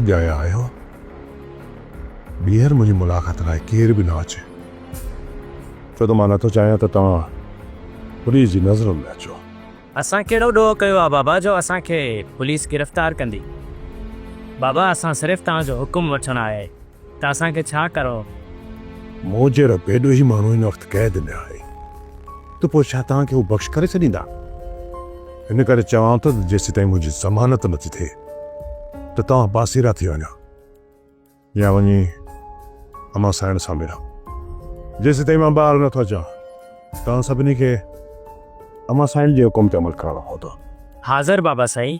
अॼु आया आहियो, ॿीहर मुंहिंजी मुलाक़ात लाइ केर बि न अचे, छो त मां नथो चाहियां त तव्हां पुलिस जी नज़रुनि में अचो। असां कहिड़ो ॾोह कयो आहे बाबा जो असांखे पुलिस गिरफ़्तार कंदी? बाबा असां सिर्फ़ु तव्हांजो हुकुम वठण आया आहियूं, त असांखे छा करो? मूं जहिड़ो बेॾो ई माण्हू हिन वक़्तु क़ैद में आहे, त पोइ छा तव्हांखे हू बख़्श करे छॾींदा? हिन करे चवां थो त जेसि ताईं मुंहिंजी ज़मानत नथी थिए त तव्हां बासिरा थी वञो या वञी अमा साइण सां मिलो। जेसि ताईं मां ॿाहिरि नथो अचां तव्हां सभिनी खे अमा साइण जे हुकुम ते अमल करणो पवंदो। हाज़िर बाबा साईं,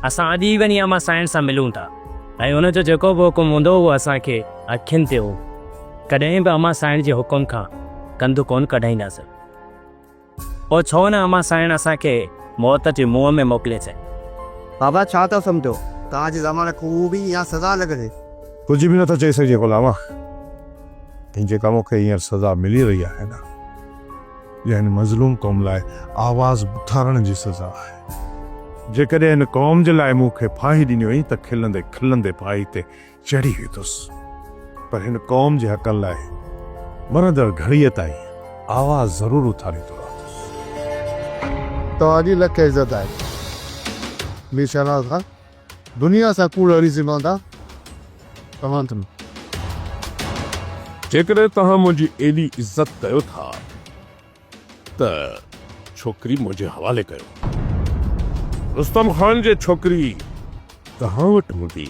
असां अॼु ई वञी अमा साइण सां मिलूं था ऐं हुनजो जेको बि हुकुम हूंदो उहो असांखे अखियुनि ते हो। कॾहिं बि अमा साइण जे हुकुम खां कंधु कोन कढाईंदासीं। पोइ छो न अमा साइण असांखे मौत जे मुंहं में मोकिले छॾे। बाबा छा था सम्झो? तव्हांजी ज़मानत खूबी या सज़ा लॻे? कुझु बि नथो चई सघे गुलामा। हिन जे कम खे हींअर सज़ा मिली रही आहे न, या हिन मज़लूम क़ौम लाइ आवाज़ उथारण जी सज़ा आहे। जेकॾहिं हिन क़ौम जे लाइ मूंखे फाही ॾिनी हुई त खिलंदे खिलंदे फाही ते चढ़ी वेंदुसि, पर हिन क़ौम जे हक़नि लाइ मरंदड़ घड़ीअ ताईं आवाज़ ज़रूरु उथारींदो रहंदुसि। तव्हांजी लख इज़त आहे बेशरा खां, दुनिया सां कूड़ हली सघंदा तव्हां तुम। जेकॾहिं तव्हां मुंहिंजी एॾी इज़त कयो था त छोकिरी मुंहिंजे हवाले कयो। रुस्तम ख़ान जे छोकिरी तव्हां वटि हूंदी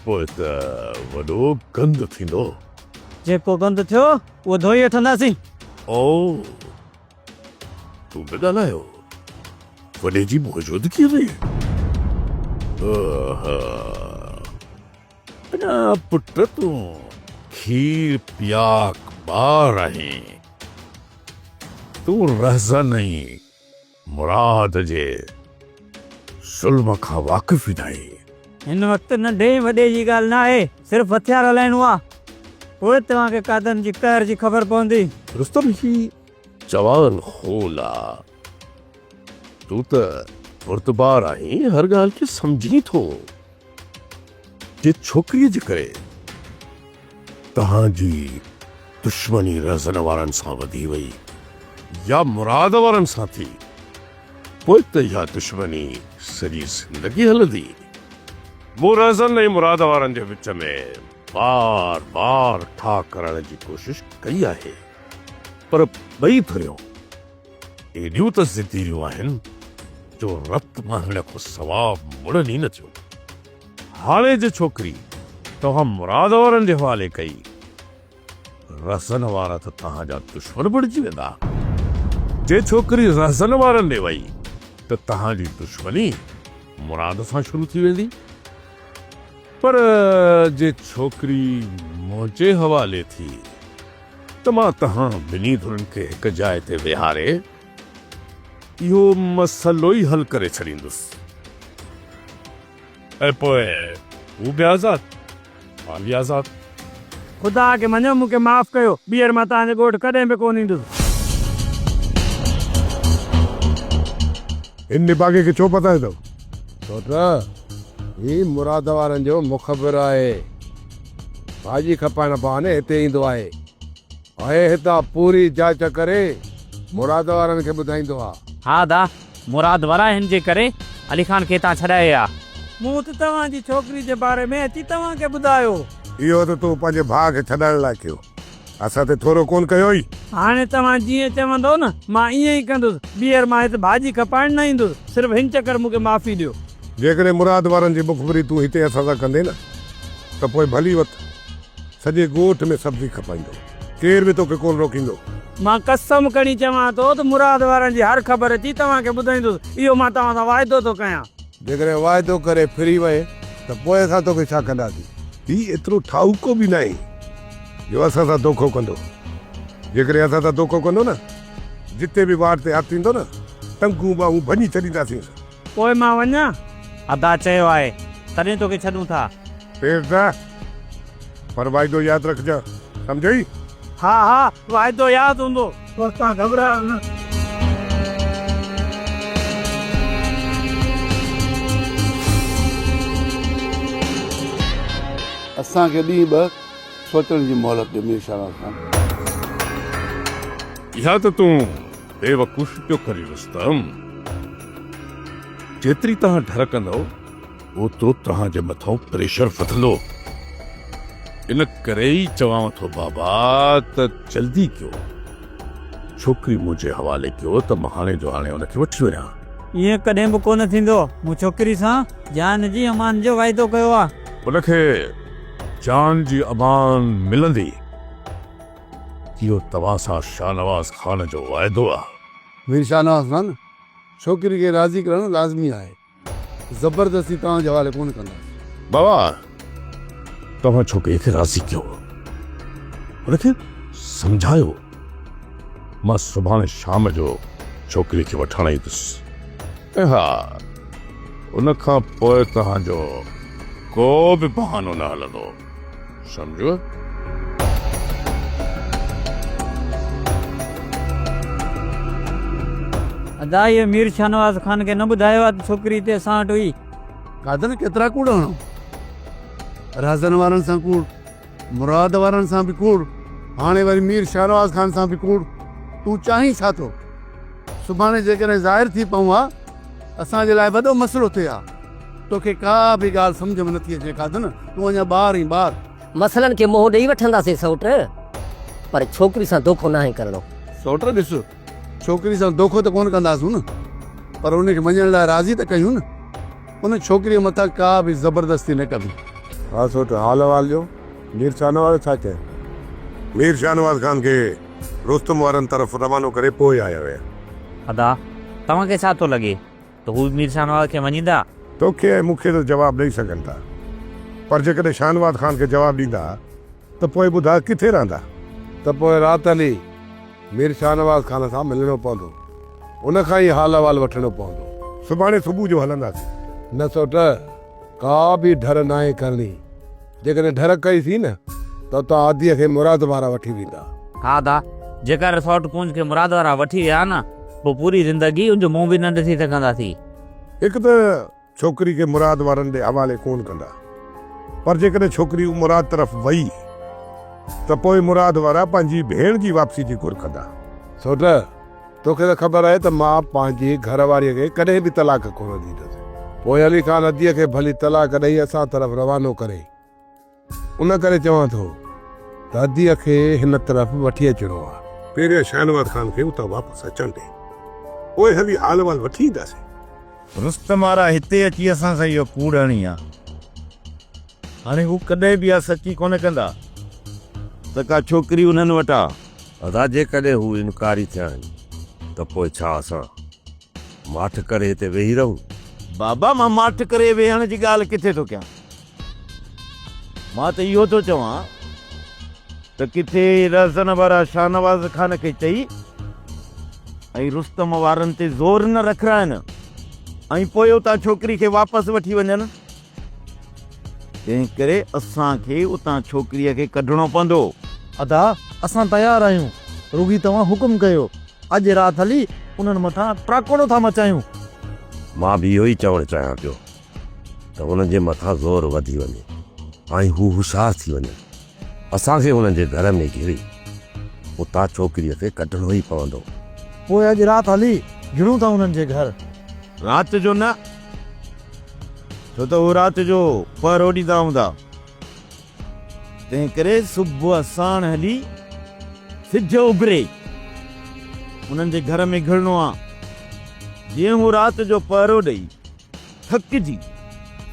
पोइ त वॾो गंद थींदो। जेको गंद थियो उहो धोई वठंदासीं। ओ तूं बि ॻाल्हायो वॾे जी मौजूदगी में? अञा पुट तूं खीर पियाक ॿार आहीं, तूं रहज़न नहीं मुराद जे ज़ुल्म खां वाक़िफ़ ई नाहीं। हिन वक़्तु नंढे वॾे जी ॻाल्हि न आहे, सिर्फ़ु हथियार हलाइणो आहे, पोइ तव्हांखे कादनि जी कहर जी ख़बर पवंदी। रुस्तम ही जवान खून आहे, तूं त पुर्तबार आहीं, हर ॻाल्हि खे सम्झी थो। जे छोकिरीअ जे करे तव्हांजी दुश्मनी रहज़न वारनि सां वधी वई या मुराद वारनि सां थी, पोइ त इहा दुश्मनी सॼी ज़िंदगी हलंदी। मूं रहज़न ऐं मुराद वारनि जे विच में बार बार ठा करण जी कोशिश कई आहे, पर ॿई थुरियूं एॾियूं त ज़िदीरियूं आहिनि जो रत मां हिन को सवाब मुड़नि ई न थियो। हाणे जे छोकिरी तव्हां मुराद वारनि जे हवाले कई, रहज़न वारा त तव्हांजा दुश्मन बणिजी वेंदा। जे छोकिरी रहज़न वारनि ॾे वई त तव्हांजी दुश्मनी मुराद सां शुरू थी वेंदी, पर जे छोकिरी मुंहिंजे हवाले थी त मां तव्हां ॿिन्ही धुरनि खे हिकु जाइ ते वेहारे इहो मसइलो ई हल करे छॾींदुसि, ऐं पोइ हू बि आज़ाद, मां बि आज़ाद। ख़ुदा खे मञो, मूंखे माफ़ कयो, ॿीहर मां तव्हांजे ॻोठ कॾहिं बि कोन ईंदुसि। इन निबागे खे छो पता है? ही मुराद वारनि जो मुख़बिर आहे, भाॼी खपाइण बहाने हिते ईंदो आहे ऐं हितां पूरी जांच करे मुराद वारनि खे ॿुधाईंदो आहे। हा दा, मुराद वारा हिन जे करे अली खान खे हितां छॾाए आ। मूं त तव्हांजी छोकिरी जे बारे में अची तव्हांखे ॿुधायो। इहो त तूं पंहिंजे भाउ खे छॾाइण लाइ कयो, असां ते थोरो कोन कयो ई। हाणे तव्हां जीअं चवंदो न मां ईअं ई कंदुसि, ॿीहर मां हिते भाॼी खपाइण न ईंदुसि, सिर्फ़ु हिन चकर मूंखे माफ़ी ॾियो। जेकॾहिं मुराद वारनि जी मुख़बिरी तूं हिते असां सां कंदे न त पोइ भली वक़्तु सॼे ॻोठ में सब्ज़ी खपाईंदो, केर बि तोखे कोन रोकींदो। मां कसम खणी चवां थो त मुराद वारनि जी हर ख़बर अची तव्हांखे ॿुधाईंदुसि, इहो मां तव्हां सां वाइदो थो कयां। जेकॾहिं वाइदो करे फिरी वए त पोइ असां तोखे छा कंदासीं? ही एतिरो ठाउको बि न आहे जो असां सां धोखो कंदो। जेकॾहिं असां सां धोखो कंदो न, जिते बि वार ते हथु ईंदो न, टंगूं ॿाहूं भञी छॾींदासीं। पोइ मां वञा? अदा चयो आहे तॾहिं तोखे छॾूं था। पर वाइदो यादि रखजांइ, सम्झई? हा हा, वाइदो यादि हूंदो, तव्हां घबरायो न। असांखे ॾींहुं ॿ सोचण जी मोहलत ॾियो मीर शाहनवाज़ खान। इहा त तूं बेवकूफ़ पियो करी रुस्तम। जेतिरी तव्हां डर कंदो ओतिरो तव्हांजे मथां प्रेशर वधंदो। इन करे ई चवां थो बाबा त जल्दी कयो, छोकिरी मुंहिंजे हवाले कयो त मां हाणे जो हाणे हुनखे वठी वञा। ईअं कॾहिं बि कोन थींदो। मूं छोकिरी सां जान जी अमान जो वाइदो कयो आहे। उनखे जान जी अमान मिलंदी, इहो तव्हां सां शाहनवाज़ खान जो वाइदो आहे। मीर शाहनवाज़ खान, छोकिरी खे राज़ी करणु लाज़मी आहे, ज़बरदस्ती तव्हांजे हवाले कोन कंदासीं। बाबा तव्हां छोकिरीअ खे राज़ी कयो, हुनखे सम्झायो। मां सुभाणे शाम जो छोकिरी खे वठण ईंदुसि। ऐं हा, उनखां पोइ तव्हांजो को बि बहानो न हलंदो, सम्झो। अदा इहे मीर शाहनवाज़ खान खे न ॿुधायो आहे त छोकिरी हिते असां वटि हुई। कादन केतिरा कूड़ हणो, राज़न वारनि सां कूड़, मुराद वारनि सां बि कूड़, हाणे वरी मीर शाहनवाज़ खान सां बि कूड़। तूं चाहीं छा थो? सुभाणे जेकॾहिं ज़ाहिर थी पऊं हा असांजे लाइ वॾो मसइलो थिए हा। तोखे का बि ॻाल्हि सम्झ में नथी अचे कादन, तूं अञा ॿार ई ॿार। मसलनि खे मोह ॾेई वठंदासीं सौट, पर छोकिरी सां धोखो न आहे करिणो। सौट ॾिस, छोकिरी सां धोखो त कोन कंदासूं न, पर उनखे मञण लाइ राज़ी त कयूं न। उन छोकिरीअ मथां का बि ज़बरदस्ती न कबी। हा सोट, हाल अहवाल जो मीर शाहनवाज़ छा चए? मीर शाहनवाज़ खान खे रुस्तम वारनि तरफ़ रवानो करे पोइ आया हुया। अदा तव्हांखे छा थो लॻे त हू मीर शाहनवाज़ खे मञींदा? तोखे ऐं मूंखे त जवाबु ॾेई सघनि था, पर जेकॾहिं शाहनवाज़ खान खे जवाबु ॾींदा त पोइ ॿुधा किथे रहंदा? त पोइ राति हली मीर शाहनवाज़ खान सां मिलणो पवंदो, उनखां ई हाल अहवाल वठणो पवंदो। सुभाणे सुबुह जो हलंदासीं। न सोट, का बि डर न आहे करणी। जेकॾहिं डर कईसीं न त तव्हां आदीअ खे मुराद वारा वठी वेंदा। हा अदा, जेकर सौट पूंज खे मुराद वारा वठी विया न, पोइ पूरी ज़िंदगी उनजो मुंहुं बि न ॾिसी सघंदासीं। हिकु त छोकिरी खे मुराद वारनि ॾे हवाले कोन कंदा, पर जेकॾहिं छोकिरी मुराद तरफ़ वई त पोइ मुराद वारा पंहिंजी भेण जी वापसी जी घुर कंदा। सोट, तोखे त ख़बर आहे त मां पंहिंजी घरवारीअ खे कॾहिं बि तलाक कोन ॾींदुसि। पोइ अली ख़ान अदीअ खे भली तलाक ॾेई असां तरफ़ रवानो करे, उन करे चवां थो त अदीअ खे हिन तरफ़ वठी अचिणो आहे। पहिरियों शाहनवाज़ खान खे उतां वापसि अचनि ॾे, पोइ हली हाल अहवाल वठी ईंदासीं। रुस्तम वारा हिते अची असां सां इहो कूड़ हणी आहे। हाणे हू कॾहिं बि इहा सची कोन कंदा त का छोकिरी उन्हनि वटि आहे। अदा जेकॾहिं हू इनकारी थिया आहिनि त पोइ छा असां माठ करे हिते वेही रहूं? बाबा मां माठ करे वेहण जी ॻाल्हि किथे थो कयां। मां त इहो थो चवां त किथे रज़न वारा शाहनवाज़ खान खे चई ऐं रुस्तम वारनि ते ज़ोर न रखाइनि ऐं पोइ उतां छोकिरी खे वापसि वठी वञनि। तंहिं करे असांखे उतां छोकिरीअ खे कढणो पवंदो। अदा असां तयारु आहियूं, रुगी तव्हां हुकुम कयो। अॼु राति हली उन्हनि मथां ट्राकोड़ो था मचायूं। मां बि इहो ई चवणु चाहियां पियो त हुननि जे मथां ज़ोर वधी वञे ऐं हू होशियारु थी वञे। असांखे हुननि जे घर में घिरी उतां छोकिरीअ खे कढणो ई पवंदो। पोइ अॼु राति हली घिरूं था उन्हनि जे घर। राति जो न, छो त हू राति जो पहरो ॾींदा हूंदा। तंहिं करे सुबुह साण हली सिज उभरे उन्हनि जे घर में घिरणो आहे। जीअं हू राति जो पहरो ॾेई थकिजी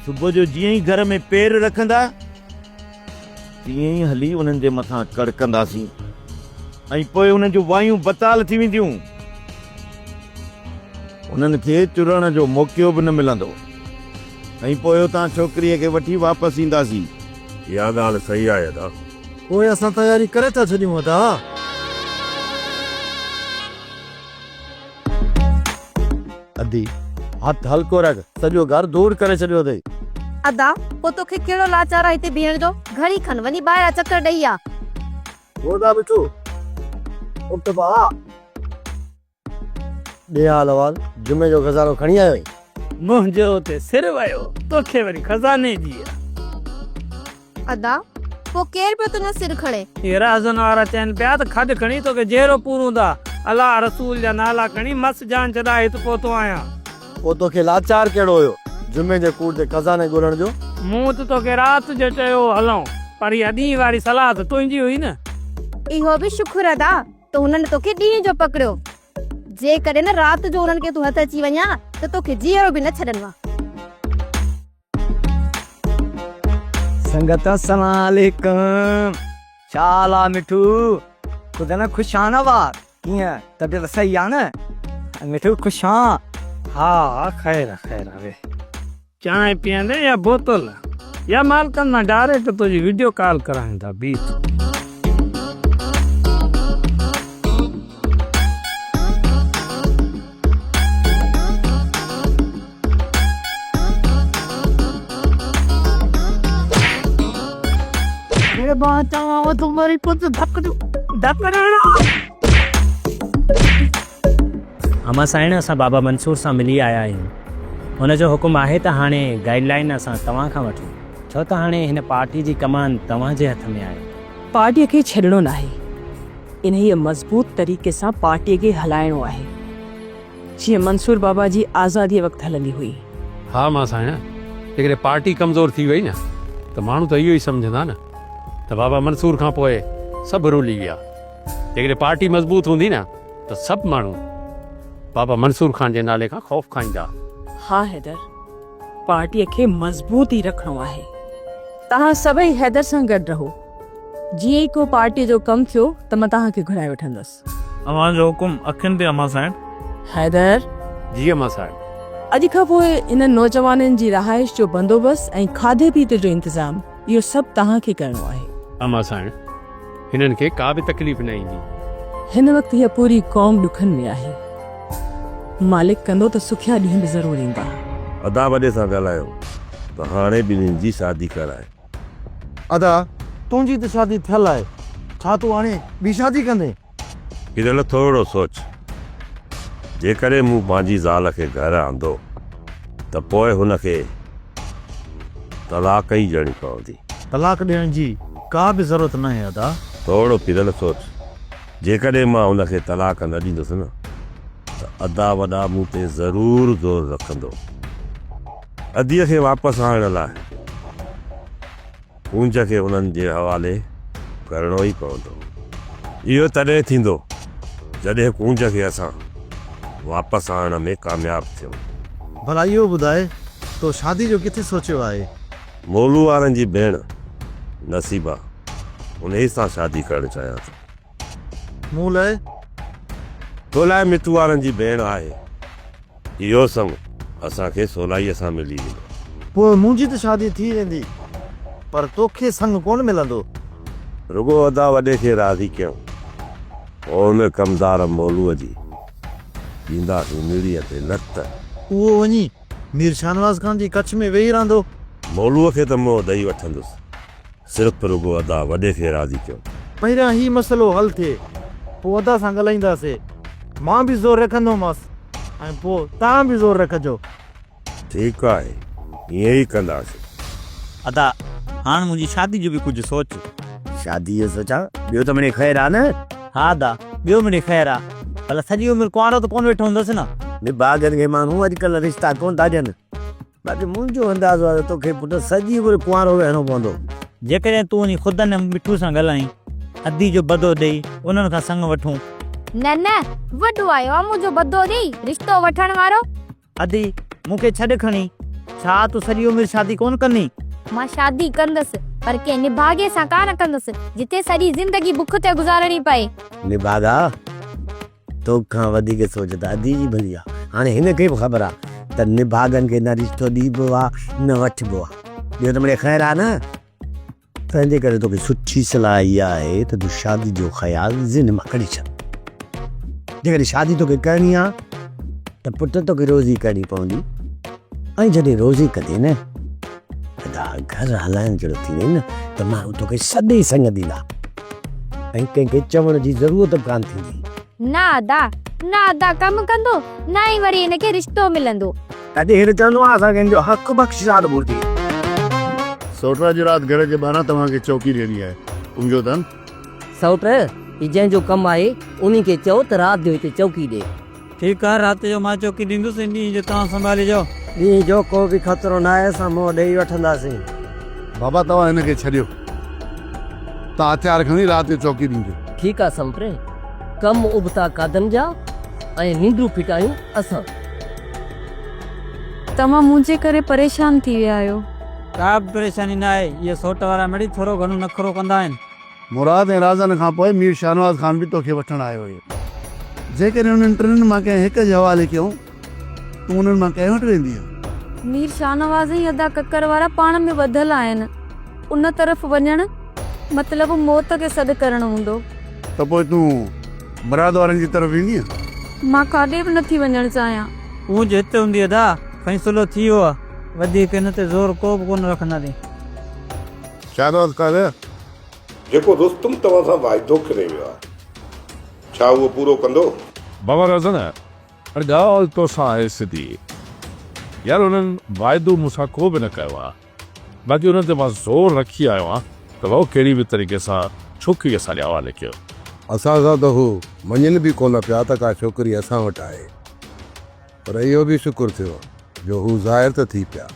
सुबुह जो जीअं ई घर में पेर रखंदा तीअं ई हली उन्हनि जे मथां कड़कंदासीं ऐं पोइ उन्हनि जूं वायूं बताल थी वेंदियूं। उन्हनि खे चुरण जो मौक़ो बि न मिलंदो ऐं पोइ उतां छोकिरीअ खे वठी वापसि ईंदासीं। इहा ॻाल्हि सही आहे अदा। पोइ असां तयारी करे था छॾियूं अदा। अदी हथ हल्को रख, सॼो घर दूर करे छॾियो अथई। अदा पोइ तोखे कहिड़ो लाचार आहे हिते बीहण जो? घड़ी खन वञी ॿाहिरां चकर ॾेई आ। होदा बिठो उठ बा ॾे हाल अहवाल। जुमे जो खज़ानो खणी आयो आहीं? मुंहिंजो हुते सिर वियो, तोखे वरी खज़ाने जी। अदा पो केर पे तुने सिर खड़े ये राज़न वारा चैन पिया त खड खणी तो के जेरो पूरो दा अल्लाह रसूल जा नाला खणी मस जान चढ़ाए तो पोतो आया वो तो के लाचार केड़ो हुयो जुमे जे कूड़ ते खजाने ॻोल्हण जो मूं तो के रात जो चयो हलऊं पर ये ॾींहं वारी सलाह त तुंहिंजी हुई न इहो भी शुक्र अदा तो उन्हनि तोखे ॾींहं जो पकड़ियो जे करे न रात जो उन्हनि के तू हथ अची वञा त तोखे जीअरो भी न छॾनवा संगत अस्सलामुअलैकुम शाला मिठू खुदा ना खुशाना वार किया तबीयत सही आ न मिठू खुशा हा खैर खैर वे चाय पीअंदे या बोतल या मालकन ना डायरेक्ट तुझी वीडियो कॉल कराईंदा बीत तुम्हारी पुत अमा साईं असां बाबा मंसूर सां मिली आया आहियूं हुनजो हुकुम आहे त हाणे गाइडलाइन असां तव्हां खां वठूं छो त हाणे हिन पार्टी जी कमान तव्हांजे हथ में आहे पार्टीअ खे छॾणो न आहे इन्हीअ मज़बूत तरीक़े सां पार्टीअ खे हलाइणो आहे जीअं मंसूर बाबा जी आज़ादीअ वक़्तु हलंदी हुई हा मां साईं जेकॾहिं पार्टी कमज़ोर थी वई न त माण्हू त इहो ई सम्झंदा न त बाबा मंसूर खां पोइ सभु रुली विया जेकॾहिं पार्टी मज़बूत हूंदी न त सभु माण्हू बाबा मंसूर खान जे नाले खां ख़ौफ़ खाईंदा हा हैदर पार्टीअ खे मज़बूत ई रखणो आहे तव्हां सभई हैदर सां गॾु रहो जीअं ई को पार्टी जो कमु थियो त मां तव्हांखे घुराए वठंदसि अव्हां जो हुकुम अखियुनि ते अमा साईं हैदर जी अमा साहिब अॼु खां पोइ इन नौजवाननि जी रहाइश जो बंदोबस्तु ऐं खाधे पीते जो इंतज़ाम इहो सभु तव्हांखे करिणो आहे अमा साईं हिननि खे का बि तकलीफ़ न ईंदी हिन वक़्तु हीअ पूरी क़ौम ॾुखनि में आहे मालिक कंदो त सुखिया ॾींहं बि ज़रूरु ईंदा अदा वॾे सां ॻाल्हायो त हाणे ॿिन्हिनि जी शादी कराए अदा तुंहिंजी त शादी थियल आहे छा तूं हाणे ॿी शादी कंदे हिन थोरो सोच जेकॾहिं मूं पंहिंजी ज़ाल खे घर आंदो त पोइ हुनखे तलाक ई ॾियणी पवंदी तलाक ॾियण जी का बि ज़रूरत न आहे अदा थोरो फिरल सोच जेकॾहिं मां हुनखे तलाक न ॾींदुसि न त अदा वॾा मूं ते ज़रूरु ज़ोर रखंदो अदीअ खे वापसि आणण लाइ पूंज खे उन्हनि जे हवाले करिणो ई पवंदो इहो तॾहिं थींदो जॾहिं पूंज खे असां वापसि आणण में कामयाबु थियूं भला इहो ॿुधाए तो शादी जो किथे सोचियो आहे मोलू वारनि जी भेण नसीबा उन सां शादी करणु चाहियां थो मूं लाइ तो लाइ मितू वारनि जी भेण आहे इहो संग असांखे सवलाईअ सां मिली वेंदो पोइ मुंहिंजी त शादी थी वेंदी पर तोखे संग कोन मिलंदो रुगो अदा वॾे खे राज़ी कयूं पोइ हुन कमदार मोलूअ जी ॾींदासीं मिड़ीअ ते लत उहो वञी मीर शाहनवाज़ खान जी कच्छ में वेही रहंदो मोलूअ खे त मोह ॾेई वठंदुसि सिर्फ़ु रुगो अदा वॾे खे राज़ी कयूं पहिरियां ही मसइलो हल थिए पोइ अदा सां ॻाल्हाईंदासीं मां बि ज़ोर रखंदोमांसि ऐं पोइ तव्हां बि ज़ोर रखिजो ठीकु आहे ईअं ई कंदासीं अदा हाणे मुंहिंजी शादी जो बि कुझु सोच शादी जो सोचा ॿियो त मिड़े ख़ैर आहे न हा अदा ॿियो मिड़े ख़ैर आहे भला सॼी उमिरि कुंवारो त कोन वेठो हूंदसि न निभागनि खे माण्हू अॼुकल्ह रिश्ता कोन था ॾियनि बाक़ी मुंहिंजो अंदाज़ो आहे त तोखे पुटु सॼी उमिरि कुंवारो रहणो पवंदो जेकॾहिं तूं वञी ख़ुदि न मिठू सां ॻाल्हाई अदी जो बदो ॾेई उन्हनि खां संग वठूं न न वॾो आयो आहे मुंहिंजो बदो ॾेई रिश्तो वठण वारो अदी मूंखे छॾ खणी छा तूं सॼी उमिरि शादी कोन कंदी मां शादी कंदसि पर कंहिं निभागे सां कान कंदसि जिते सॼी ज़िंदगी बुख ते गुज़ारणी पए निभागा तोखां वधीक सोच त अदी जी भली आहे हाणे हिन खे बि ख़बर आहे त निभागनि खे न रिश्तो ॾिबो आहे न वठिबो आहे ॿियो त मिड़े ख़ैर आहे न तंहिंजे करे तोखे सुठी सलाह इहा आहे त तूं शादी जो ख़्यालु ज़िन मां कढी छॾ जेकॾहिं शादी तोखे करणी आहे त पुटु तोखे रोज़ी करणी पवंदी ऐं जॾहिं रोज़ी कंदे न घर हलाइण जहिड़ो थींदे न त माण्हू तोखे सॾे संग ॾींदा ऐं कंहिंखे चवण जी ज़रूरत बि कोन थींदी न अदा कमु कंदो न ई वरी हिनखे रिश्तो मिलंदो तॾहिं हिन चवंदो आहे असां कंहिंजो हक़ बख़्शिश ॿुधी सोटरा जी रात घर जे ॿाहिरां तव्हांखे चौकी ॾियणी आहे उनजो धन सौट ही जंहिंजो कमु आहे उन्ही खे चओ त राति जो हिते चौकी ॾे। ठीकु आहे, राति जो मां चौकी ॾींदुसि, ॾींहं जो तव्हां संभालिजो। ॾींहं जो को बि ख़तरो न आहे, असां मुंहुं ॾेई वठंदासीं। बाबा तव्हां हिनखे छॾियो, तव्हां हथियार खणी राति जो चौकी ॾींदो। ठीकु आहे सौट, कमु उबता कादनि जा ऐं निंडूं फिटायूं असां। तव्हां मुंहिंजे करे परेशान थी विया आहियो। का बि परेशानी न आहे, इहे सोट वारा मिड़ी थोरो घणो नखरो कंदा आहिनि। मुराद ऐं राज़न खां पोइ मीर शाहनवाज़ ख़ान बि तोखे वठणु आयो हुयो। जेकॾहिं उन्हनि टिनिनि मां कंहिं हिक जे हवाले कयूं तूं उन्हनि मां कंहिं वटि वेंदीअ? मीर शाहनवाज़ ऐं अदा ककर वारा पाण में ॿधल आहिनि, उन तरफ़ वञणु मतिलबु मौत खे सॾु करणु हूंदो। त पोइ तूं मुराद वारनि जी तरफ़ वेंदीअ? मां काॾे बि नथी वञणु चाहियां। पूंज हिते हूंदी अदा, फ़ैसिलो थी वियो आहे, वधीक हिन ते ज़ोर को बि कोन रखंदासीं। शाहनवाज़ खान जेको रुस्तुम तव्हां सां वाइदो करे वियो आहे, छा उहो पूरो कंदो? बाबा रज़न ॻाल्हि तोसां आहे सिधी यार, उन्हनि वाइदो मूंसां को बि न कयो आहे। बाक़ी उन्हनि ते मां ज़ोर रखी आयो आहियां त उहो कहिड़ी बि तरीक़े सां छोकिरी असांजे हवाले कयो। असां सां त हू मञनि बि कोन पिया त का छोकिरी असां वटि आहे, पर इहो बि शुकुर थियो जो हू ज़ाहिर त थी पिया।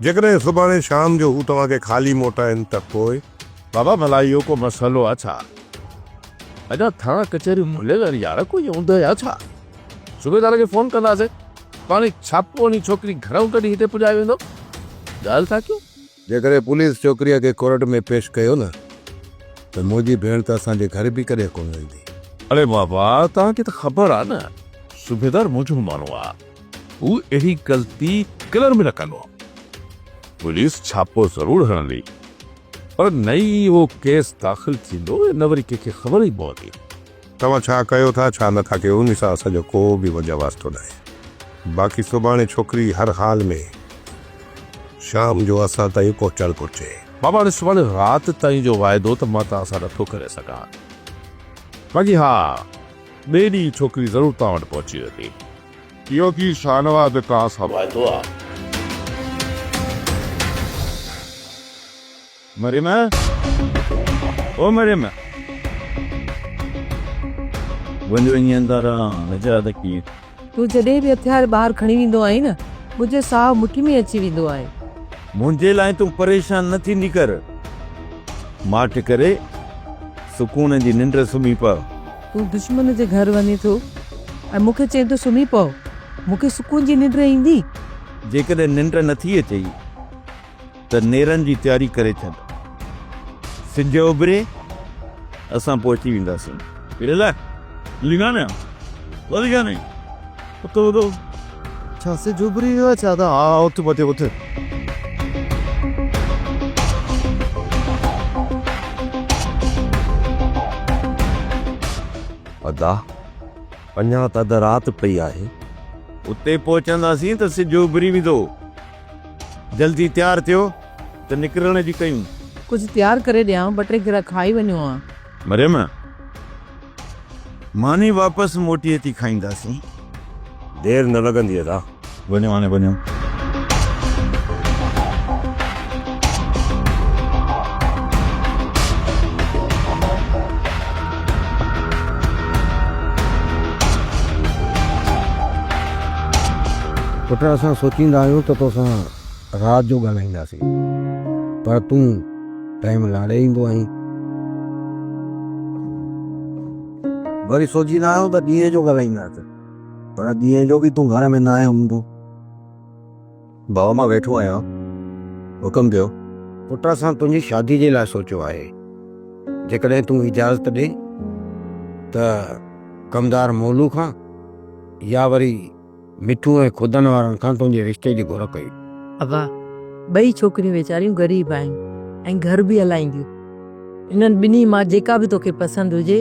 जेकॾहिं सुभाणे शाम जो हू तव्हांखे ख़ाली मोटाइनि त पोइ? बाबा भला इहो को मसइलो आहे छा? अञा थाणा कचहरी मुले यार कोई हूंदो या छा? सूबेदार खे फ़ोन कंदासीं, पाणी छापो वञी छोकिरी घरऊं कढी हिते पुॼाए वेंदो। ॻाल्हि था कयूं। जेकॾहिं पुलिस छोकिरीअ खे कोर्ट में पेश कयो न त मुंहिंजी भेण त असांजे घर बि कॾहिं कोन वेंदी। अरे बाबा तव्हांखे त ख़बर आहे न, सूबेदार मुंहिंजो माण्हू आहे, हू अहिड़ी ग़लती कलर में न कंदो। पुलिस छापो ज़रूरु हणंदी, पर नई उहो केस दाख़िल थींदो न वरी कंहिंखे ख़बर ई पवंदी। तव्हां छा कयो था छा नथा कयो उन सां असांजो को बि वजह वास्तो न आहे। बाक़ी सुभाणे छोकिरी हर हाल में शाम जो असां ताईं पहुचणु घुरिजे। बाबा हाणे सुभाणे राति ताईं जो वाइदो त मां तव्हां सां नथो करे सघां, बाक़ी हा ॿिए ॾींहुं छोकिरी ज़रूरु तव्हां वटि पहुची वेंदी। इहो की शाहनवाज़ तव्हां सां वाइदो आहे। मरियम, ओ मरियम, वञो ईअं अंदरि नज़र त कीअं? तूं जॾहिं बि हथियार ॿाहिरि खणी वेंदो आहीं न, मुंहिंजो साहु मुठी में अची वेंदो आहे। मुंहिंजे लाइ तूं परेशान न थींदी कर, माठ करे सुकून जी निंड सुम्ही पओ। तूं दुश्मन जे घर वञे थो ऐं मूंखे चए थो सुम्ही पओ, मूंखे सुकून जी निंड ईंदी? जेकॾहिं निंड नथी अचे त नेरनि जी तयारी करे छॾ, सिज उभरे असां पहुची वेंदासीं। छा सिज उभरी वियो आहे छा? त हा उथ मथे उथ। अदा अञा त अधु राति पई आहे। उते पहुचंदासीं त सिज उभरी वेंदो। जल्दी तयारु थियो त निकिरण जी कयूं। कुझु तयारु करे ॾियां, ॿ टे गिरा खाई वञो आहे। मरियम, मानी वापसि मोटी अची खाईंदासीं, देरि न लॻंदी अदा। वञो हाणे वञो। पुट असां सोचींदा आहियूं त तोसां राति जो ॻाल्हाईंदासीं, पर तूं टाइम लाड़े ईंदो आहीं। वरी सोचींदा आहियूं त ॾींहं जो ॻाल्हाईंदासीं, पर ॾींहं जो बि तूं घर में न आयो हूंदो। बाबा मां वेठो आहियां, हुकुम कयो। पुट असां तुंहिंजी शादी जे लाइ सोचियो आहे, जेकॾहिं तूं इजाज़त ॾे त कमदार मोलू खां या वरी मिठू ऐं खुदनि वारनि खां तुंहिंजे रिश्ते जी घुर कई। अबा ॿई छोकिरियूं वीचारियूं ग़रीब आहिनि ऐं घर बि हलाईंदियूं। इन्हनि ॿिन्ही मां जेका बि तोखे पसंदि हुजे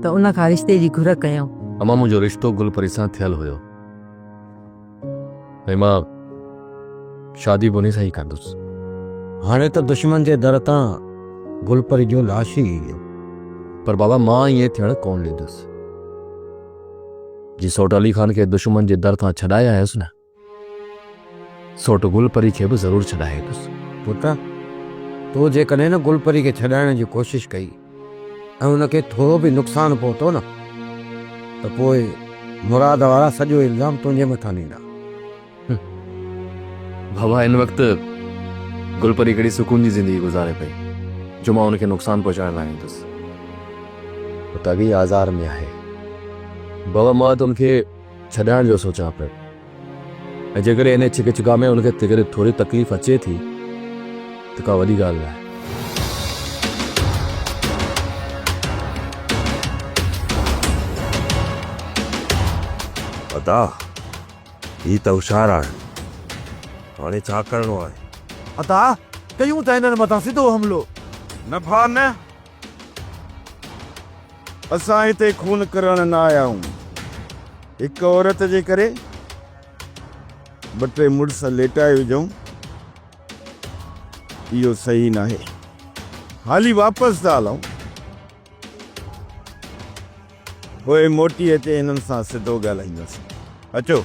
त उन खां रिश्ते जी घुर कयूं। अमा मुंहिंजो रिश्तो गुलपरी सां थियलु हुयो ऐं मां शादी बि उन सां ई कंदुसि। हाणे त दुश्मन जे दर तां गुलपरी जो लाश ई वियो। पर बाबा मां ईअं थियणु कोन ॾींदुसि। जी सोट अली ख़ान खे दुश्मन जे दर तां छॾाए आयुसि न, सोट गुलपरी खे बि ज़रूरु छॾाए ईंदुसि। पुट तो जेकॾहिं न गुलपरी खे छॾाइण जी कोशिशि कई ऐं उनखे थोरो बि नुक़सानु पहुतो न त पोइ मुराद वारा सॼो इल्ज़ाम तुंहिंजे मथां ॾींदा। बाबा हिन वक़्तु गुलपरी कहिड़ी सुकून जी ज़िंदगी गुज़ारे पई जो मां उनखे नुक़सानु पहुचाइण लाइ ईंदुसि। तॻी आज़ार में आहे बाबा, मां त उनखे छॾाइण जो सोचां पियो ऐं जेकॾहिं इन छिकचिका में उनखे तेकॾहिं थोरी तकलीफ़ अचे थी त का वॾी ॻाल्हि न आहे। अदा ही त होशियार आहे, हाणे छा करिणो आहे? अता कयूं त हिननि मथां सिधो हमिलो। न भाउ न, असां हिते खून करण न आया आहियूं। हिकु औरत जे करे ॿ टे मुड़ुस लेटाए विझूं, इहो सही न आहे। हाली वापसि था हलूं, पोइ मोटी अचे हिननि सां सिधो ॻाल्हाईंदासीं। अचो।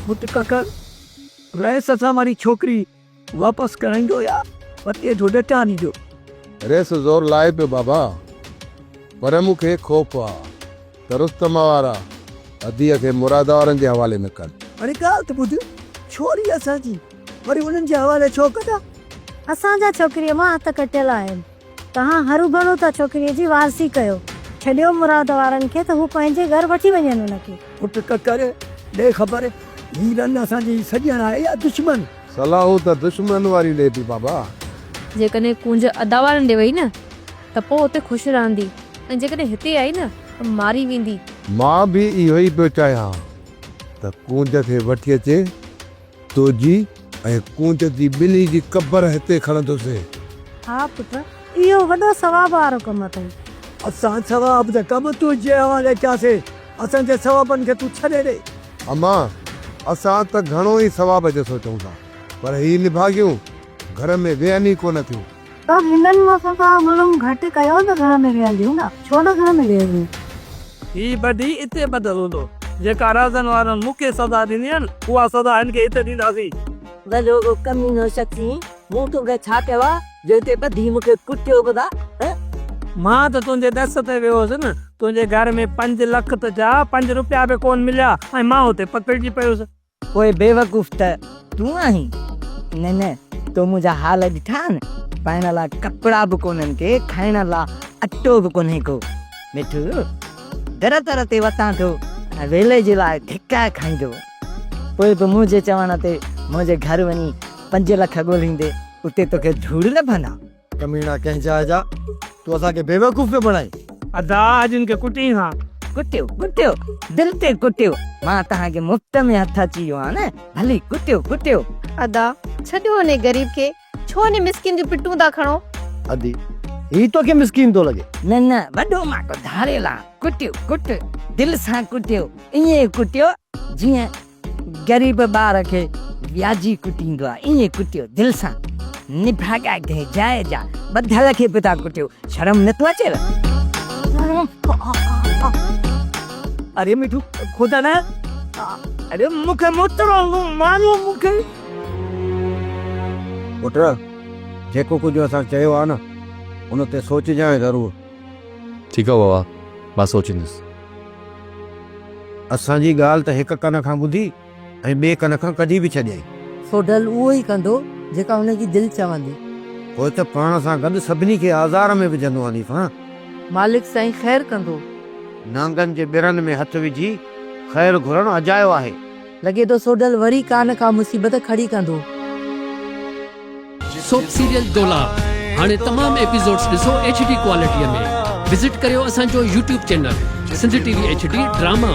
मुट काका रेस असां वारी छोकिरी वापसि कराईंदो या पतीअ जो डटा ॾींदो। रेस ज़ोर लाए पियो बाबा, पर मूंखे ख़ौफ़ आहे त रुस्तम वारा अदीअ खे मुराद वारनि जे हवाले न कनि। अरे ॻाल्हि त ॿुध, छोरी असांजी वरी उन्हनि जे हवाले छो कंदा? असांजा छोकिरीअ मां हथ कटियल आहिनि। तव्हां हरू भरू था छोकिरीअ जी वारसी कयो। छॾियो मुराद वारनि खे त हू पंहिंजे घर वठी वञनि उनखे। पुट ककर ॾे ख़बर, हीरन असांजी सॼण आहे या दुश्मन? सलाहूं त दुश्मन वारी ॾे थी बाबा। जेकॾहिं कुंज अदा वारनि ॾे वई न त पोइ हुते ख़ुशि रहंदी, ऐं जेकॾहिं हिते आई न त मारी वेंदी। मां बि इहो ई पियो चाहियां त कूंज खे वठी अचे, तुंहिंजी ऐं कूंज जी ॿिन्ही जी क़बर हिते खणंदुसि। हा पुट, इहो वॾो सवाब वारो कमु अथई। असां सवाब जा कम तुंहिंजे हवाले कयासीं, असांजे सवाबनि खे तूं छॾे ॾे। अम्मा, असां त घणो ई सवाब जो सोचूं था, पर ही निभागियूं घर में वेहनि ई कोन थियूं। त हिननि वफ़ा मुलुम घटि कयो त घर में वेहंदियूं न, छो न घर में वेहंदियूं? ही बदी इते बदल हूंदो। जेका राज़न वारनि मूंखे सज़ा ॾिनी आहिनि, उहा सज़ा हिन खे हिते ॾींदासीं। वॾो कमीनो शख़्सी, मूं तोखे छा कयो आहे जो हिते ॿधी मूंखे कुटियो बदा? मां त तुंहिंजे ॾस ते वियो हुअसि न, तुंहिंजे घर में 5 लख त जा 5 रुपया बि कोन मिलिया ऐं मां हुते पकड़िजी पियुसि। ओए बेवकूफ़ त तूं आहीं। न न, तो मुंहिंजा हाल ॾिठा न, पाइण लाइ कपिड़ा बि कोन्हनि के, खाइण लाइ अटो बि कोन्हे को। मिठू दर दर ते वतां थो ऐं वेले जे लाइ धिका खाईंदो, पोइ बि मुंहिंजे चवण ते मुंहिंजे घर वञी 5 लख ॻोल्हींदे उते तोखे धूड़ न भंदा। कमीना कंहिं जाइ जा, तूं असांखे बेवकूफ़ पियो बणाई। अदा अॼु हिन खे कुटी हा। कुटियो कुटियो, दिलि ते कुटियो। मां तव्हांखे मुफ़्त में हथ अची वियो आहे न, भली कुटियो कुटियो। अदा छॾियो ने गरीब खे, छो ने मिस्किन जो पिटूं था खणो? अदी ही तोखे मिस्कीन थो लॻे? न न, वॾो मां को धारेला कुटियो कुट, दिलि सां कुटियो, ईअं कुटियो जीअं गरीब ॿार खे व्याजी कुटींदो आहे, ईअं कुटियो दिलि सां। निभागा दे जाए जा, ॿधल खे पिता कुटियो, शर्म नथो अचे? अरे मिठू खुदा न, अरे मूंखे मुतरो मारो मूंखे। पुट, जेको कुझु असां चयो आहे न, उन ते सोचिजांइ ज़रूरु। ठीकु आहे बाबा, मां सोचींदुसि। असांजी ॻाल्हि त हिकु कन खां ॿुधी ऐं ॿिए कन खां कढी बि छॾियई। सोडल उहो ई कंदो जेका हुनजी दिलि चवंदी। पोइ त पाण सां गॾु सभिनी खे आज़ार में विझंदो हनीफ़ा। मालिक साईं ख़ैर कंदो। नांगनि जे ॿिरनि में हथ विझी ख़ैर घुरणु अजायो आहे। लॻे थो सोडल वरी कान का मुसीबत खड़ी कंदो। सोप सीरियल डोलार हाणे तमाम एपिसोड्स ॾिसो HD क्वालिटीअ में। विज़िट करियो असांजो YouTube channel Sindh TV HD drama.